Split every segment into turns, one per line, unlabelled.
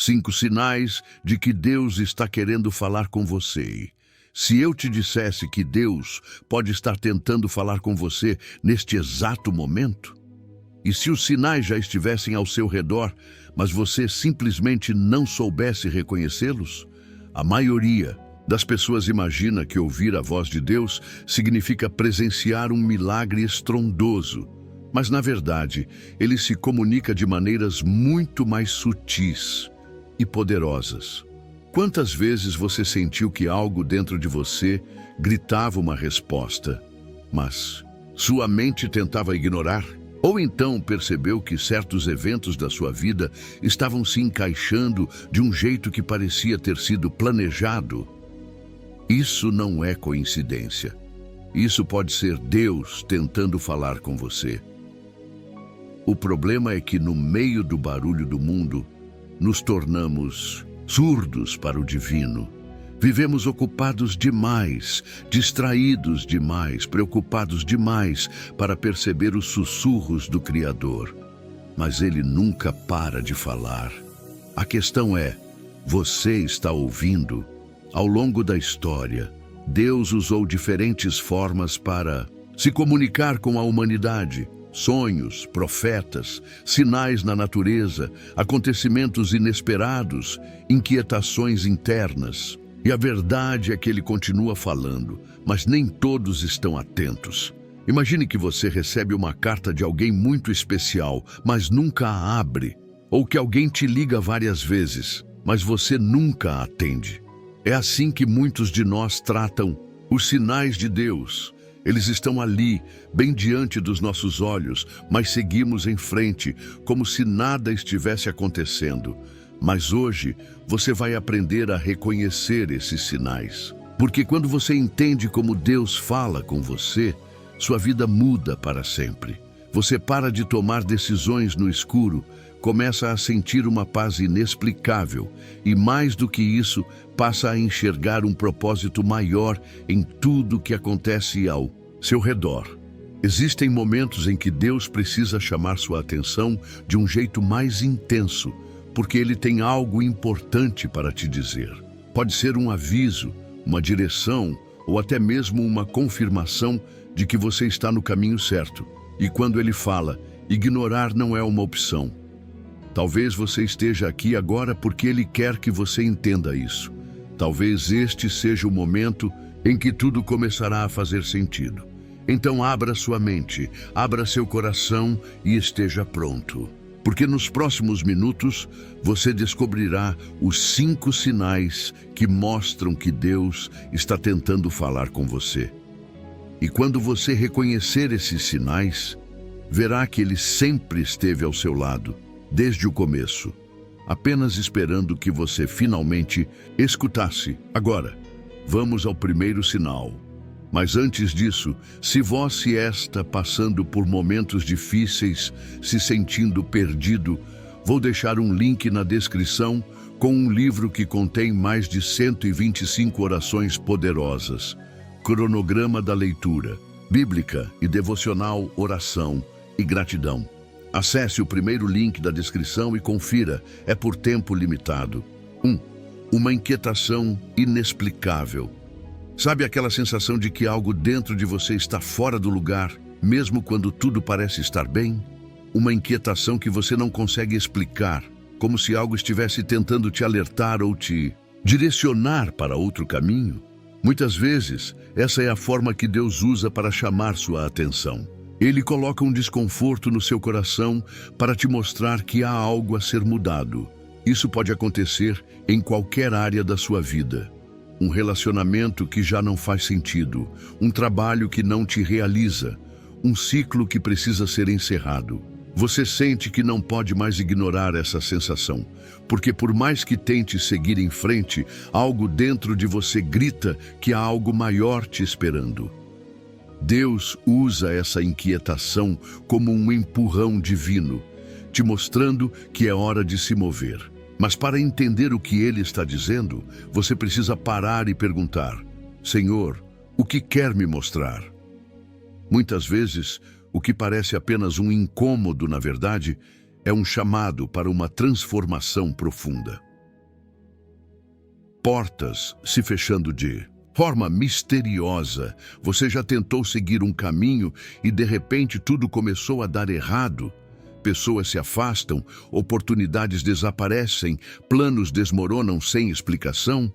5 sinais de que Deus está querendo falar com você. Se eu te dissesse que Deus pode estar tentando falar com você neste exato momento, e se os sinais já estivessem ao seu redor, mas você simplesmente não soubesse reconhecê-los, a maioria das pessoas imagina que ouvir a voz de Deus significa presenciar um milagre estrondoso. Mas, na verdade, ele se comunica de maneiras muito mais sutis e poderosas. Quantas vezes você sentiu que algo dentro de você gritava uma resposta, mas sua mente tentava ignorar? Ou então percebeu que certos eventos da sua vida estavam se encaixando de um jeito que parecia ter sido planejado? Isso não é coincidência. Isso pode ser Deus tentando falar com você. O problema é que no meio do barulho do mundo, nos tornamos surdos para o divino. Vivemos ocupados demais, distraídos demais, preocupados demais para perceber os sussurros do Criador. Mas ele nunca para de falar. A questão é, você está ouvindo? Ao longo da história, Deus usou diferentes formas para se comunicar com a humanidade. Sonhos, profetas, sinais na natureza, acontecimentos inesperados, inquietações internas. E a verdade é que ele continua falando, mas nem todos estão atentos. Imagine que você recebe uma carta de alguém muito especial, mas nunca a abre. Ou que alguém te liga várias vezes, mas você nunca a atende. É assim que muitos de nós tratam os sinais de Deus. Eles estão ali, bem diante dos nossos olhos, mas seguimos em frente, como se nada estivesse acontecendo. Mas hoje, você vai aprender a reconhecer esses sinais. Porque quando você entende como Deus fala com você, sua vida muda para sempre. Você para de tomar decisões no escuro, começa a sentir uma paz inexplicável e, mais do que isso, passa a enxergar um propósito maior em tudo que acontece ao seu redor. Existem momentos em que Deus precisa chamar sua atenção de um jeito mais intenso, porque Ele tem algo importante para te dizer. Pode ser um aviso, uma direção ou até mesmo uma confirmação de que você está no caminho certo. E quando Ele fala, ignorar não é uma opção. Talvez você esteja aqui agora porque Ele quer que você entenda isso. Talvez este seja o momento em que tudo começará a fazer sentido. Então abra sua mente, abra seu coração e esteja pronto. Porque nos próximos minutos você descobrirá os 5 sinais que mostram que Deus está tentando falar com você. E quando você reconhecer esses sinais, verá que Ele sempre esteve ao seu lado, desde o começo, apenas esperando que você finalmente escutasse. Agora, vamos ao primeiro sinal. Mas antes disso, se você está passando por momentos difíceis, se sentindo perdido, vou deixar um link na descrição com um livro que contém mais de 125 orações poderosas. Cronograma da leitura, bíblica e devocional, oração e gratidão. Acesse o primeiro link da descrição e confira, é por tempo limitado. 1. Uma inquietação inexplicável. Sabe aquela sensação de que algo dentro de você está fora do lugar, mesmo quando tudo parece estar bem? Uma inquietação que você não consegue explicar, como se algo estivesse tentando te alertar ou te direcionar para outro caminho? Muitas vezes, essa é a forma que Deus usa para chamar sua atenção. Ele coloca um desconforto no seu coração para te mostrar que há algo a ser mudado. Isso pode acontecer em qualquer área da sua vida. Um relacionamento que já não faz sentido, um trabalho que não te realiza, um ciclo que precisa ser encerrado. Você sente que não pode mais ignorar essa sensação, porque por mais que tente seguir em frente, algo dentro de você grita que há algo maior te esperando. Deus usa essa inquietação como um empurrão divino, te mostrando que é hora de se mover. Mas para entender o que Ele está dizendo, você precisa parar e perguntar: Senhor, o que quer me mostrar? Muitas vezes, o que parece apenas um incômodo, na verdade, é um chamado para uma transformação profunda. portas se fechando de forma misteriosa. Você já tentou seguir um caminho e de repente tudo começou a dar errado. Pessoas se afastam, oportunidades desaparecem, planos desmoronam sem explicação.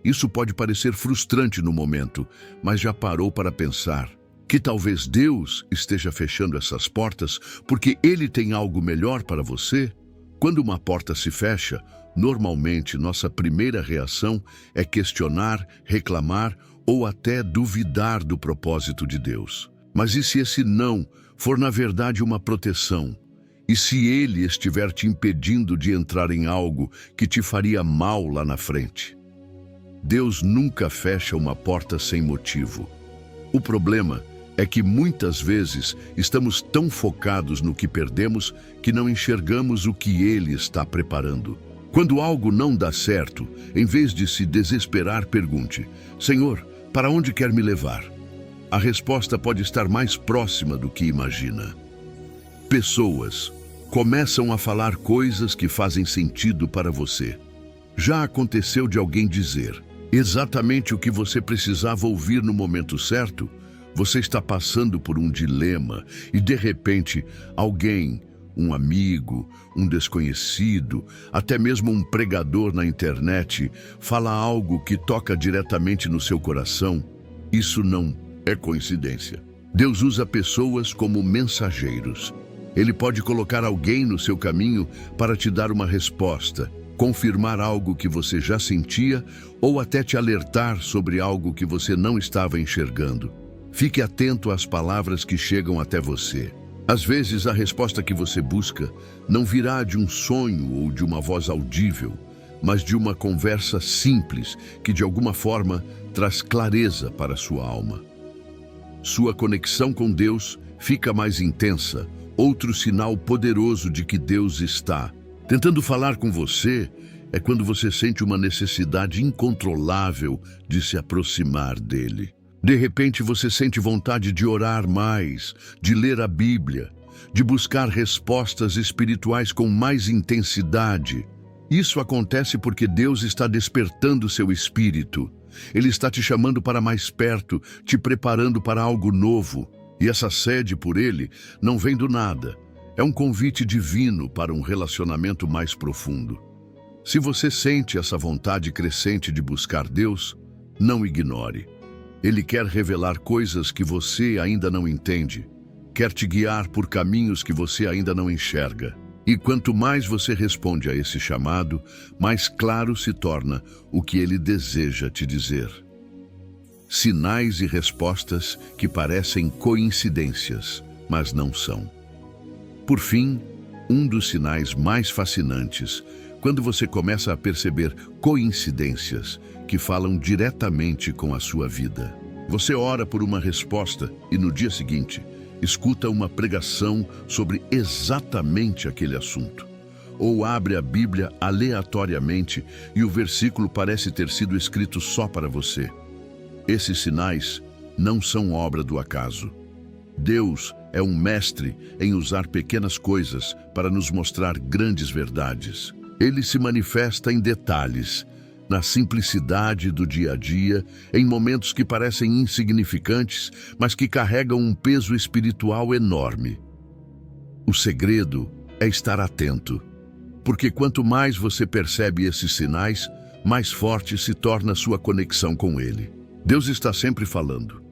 Isso pode parecer frustrante no momento, mas já parou para pensar que talvez Deus esteja fechando essas portas porque Ele tem algo melhor para você? Quando uma porta se fecha, normalmente nossa primeira reação é questionar, reclamar ou até duvidar do propósito de Deus. Mas e se esse não for na verdade uma proteção? E se Ele estiver te impedindo de entrar em algo que te faria mal lá na frente? Deus nunca fecha uma porta sem motivo. O problema é que muitas vezes estamos tão focados no que perdemos que não enxergamos o que Ele está preparando. Quando algo não dá certo, em vez de se desesperar, pergunte: Senhor, para onde quer me levar? A resposta pode estar mais próxima do que imagina. Pessoas começam a falar coisas que fazem sentido para você. Já aconteceu de alguém dizer exatamente o que você precisava ouvir no momento certo? Você está passando por um dilema e, de repente, alguém, um amigo, um desconhecido, até mesmo um pregador na internet, fala algo que toca diretamente no seu coração. Isso não é coincidência. Deus usa pessoas como mensageiros. Ele pode colocar alguém no seu caminho para te dar uma resposta, confirmar algo que você já sentia ou até te alertar sobre algo que você não estava enxergando. Fique atento às palavras que chegam até você. Às vezes, a resposta que você busca não virá de um sonho ou de uma voz audível, mas de uma conversa simples que, de alguma forma, traz clareza para a sua alma. Sua conexão com Deus fica mais intensa. Outro sinal poderoso de que Deus está tentando falar com você é quando você sente uma necessidade incontrolável de se aproximar dele. De repente você sente vontade de orar mais, de ler a Bíblia, de buscar respostas espirituais com mais intensidade. Isso acontece porque Deus está despertando seu espírito. Ele está te chamando para mais perto, te preparando para algo novo. E essa sede por Ele não vem do nada. É um convite divino para um relacionamento mais profundo. Se você sente essa vontade crescente de buscar Deus, não ignore. Ele quer revelar coisas que você ainda não entende. Quer te guiar por caminhos que você ainda não enxerga. E quanto mais você responde a esse chamado, mais claro se torna o que Ele deseja te dizer. Sinais e respostas que parecem coincidências, mas não são. Por fim, um dos sinais mais fascinantes, quando você começa a perceber coincidências que falam diretamente com a sua vida. Você ora por uma resposta e no dia seguinte, escuta uma pregação sobre exatamente aquele assunto. Ou abre a Bíblia aleatoriamente e o versículo parece ter sido escrito só para você. Esses sinais não são obra do acaso. Deus é um mestre em usar pequenas coisas para nos mostrar grandes verdades. Ele se manifesta em detalhes, na simplicidade do dia a dia, em momentos que parecem insignificantes, mas que carregam um peso espiritual enorme. O segredo é estar atento, porque quanto mais você percebe esses sinais, mais forte se torna a sua conexão com Ele. Deus está sempre falando.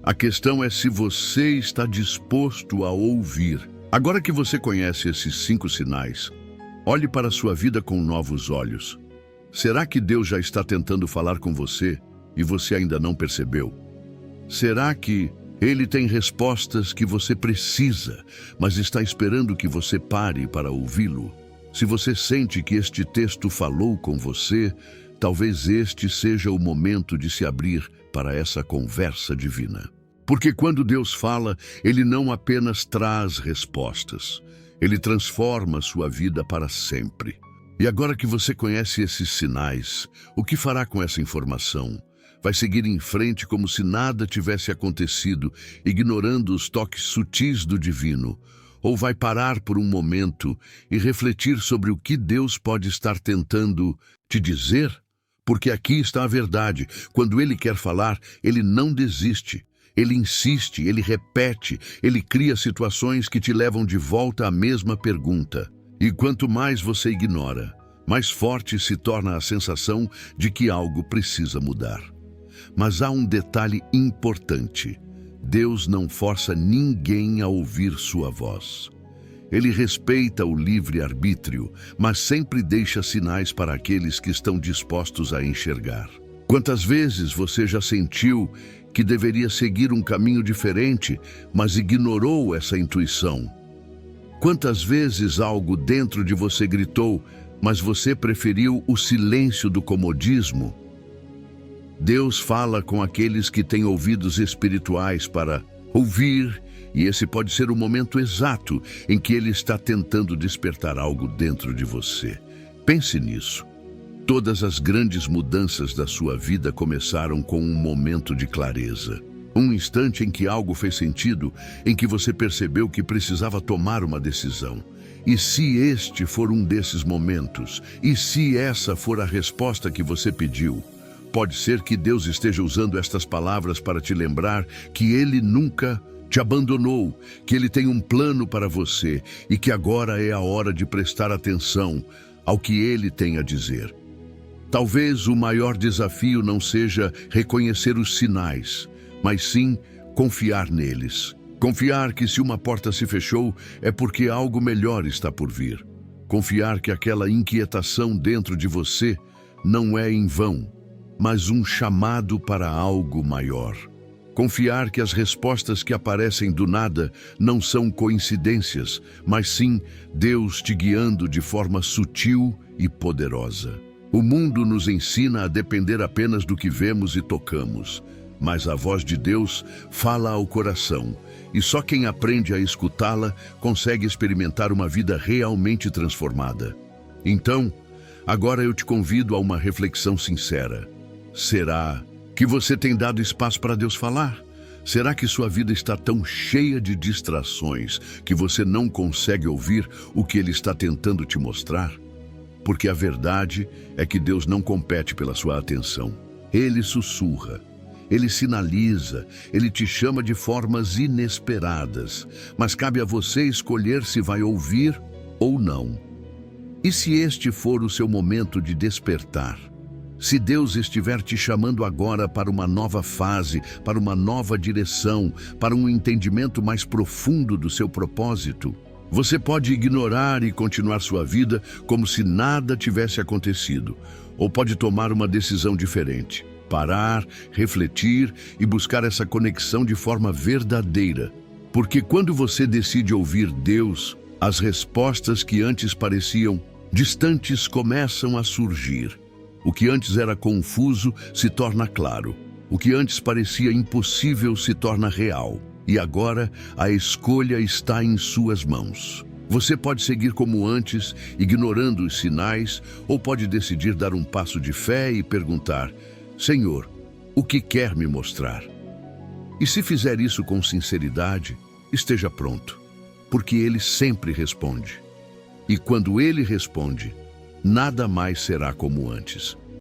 A questão é se você está disposto a ouvir. Agora que você conhece esses 5 sinais, olhe para a sua vida com novos olhos. Será que Deus já está tentando falar com você e você ainda não percebeu? Será que Ele tem respostas que você precisa, mas está esperando que você pare para ouvi-lo? Se você sente que este texto falou com você, talvez este seja o momento de se abrir para essa conversa divina. Porque quando Deus fala, Ele não apenas traz respostas, Ele transforma sua vida para sempre. E agora que você conhece esses sinais, o que fará com essa informação? Vai seguir em frente como se nada tivesse acontecido, ignorando os toques sutis do divino? Ou vai parar por um momento e refletir sobre o que Deus pode estar tentando te dizer? Porque aqui está a verdade. Quando ele quer falar, ele não desiste. Ele insiste, ele repete, ele cria situações que te levam de volta à mesma pergunta. E quanto mais você ignora, mais forte se torna a sensação de que algo precisa mudar. Mas há um detalhe importante. Deus não força ninguém a ouvir sua voz. Ele respeita o livre-arbítrio, mas sempre deixa sinais para aqueles que estão dispostos a enxergar. Quantas vezes você já sentiu que deveria seguir um caminho diferente, mas ignorou essa intuição? Quantas vezes algo dentro de você gritou, mas você preferiu o silêncio do comodismo? Deus fala com aqueles que têm ouvidos espirituais para ouvir, e esse pode ser o momento exato em que Ele está tentando despertar algo dentro de você. Pense nisso. Todas as grandes mudanças da sua vida começaram com um momento de clareza. Um instante em que algo fez sentido, em que você percebeu que precisava tomar uma decisão. E se este for um desses momentos, e se essa for a resposta que você pediu, pode ser que Deus esteja usando estas palavras para te lembrar que Ele nunca te abandonou, que Ele tem um plano para você e que agora é a hora de prestar atenção ao que Ele tem a dizer. Talvez o maior desafio não seja reconhecer os sinais, mas sim confiar neles. Confiar que se uma porta se fechou é porque algo melhor está por vir. Confiar que aquela inquietação dentro de você não é em vão, mas um chamado para algo maior. Confiar que as respostas que aparecem do nada não são coincidências, mas sim Deus te guiando de forma sutil e poderosa. O mundo nos ensina a depender apenas do que vemos e tocamos, mas a voz de Deus fala ao coração, e só quem aprende a escutá-la consegue experimentar uma vida realmente transformada. Então, agora eu te convido a uma reflexão sincera. Será que você tem dado espaço para Deus falar? Será que sua vida está tão cheia de distrações que você não consegue ouvir o que Ele está tentando te mostrar? Porque a verdade é que Deus não compete pela sua atenção. Ele sussurra, Ele sinaliza, Ele te chama de formas inesperadas, mas cabe a você escolher se vai ouvir ou não. E se este for o seu momento de despertar? Se Deus estiver te chamando agora para uma nova fase, para uma nova direção, para um entendimento mais profundo do seu propósito, você pode ignorar e continuar sua vida como se nada tivesse acontecido, ou pode tomar uma decisão diferente, parar, refletir e buscar essa conexão de forma verdadeira. Porque quando você decide ouvir Deus, as respostas que antes pareciam distantes começam a surgir. O que antes era confuso se torna claro. O que antes parecia impossível se torna real. E agora a escolha está em suas mãos. Você pode seguir como antes, ignorando os sinais, ou pode decidir dar um passo de fé e perguntar: Senhor, o que quer me mostrar? E se fizer isso com sinceridade, esteja pronto, porque Ele sempre responde. E quando Ele responde, nada mais será como antes.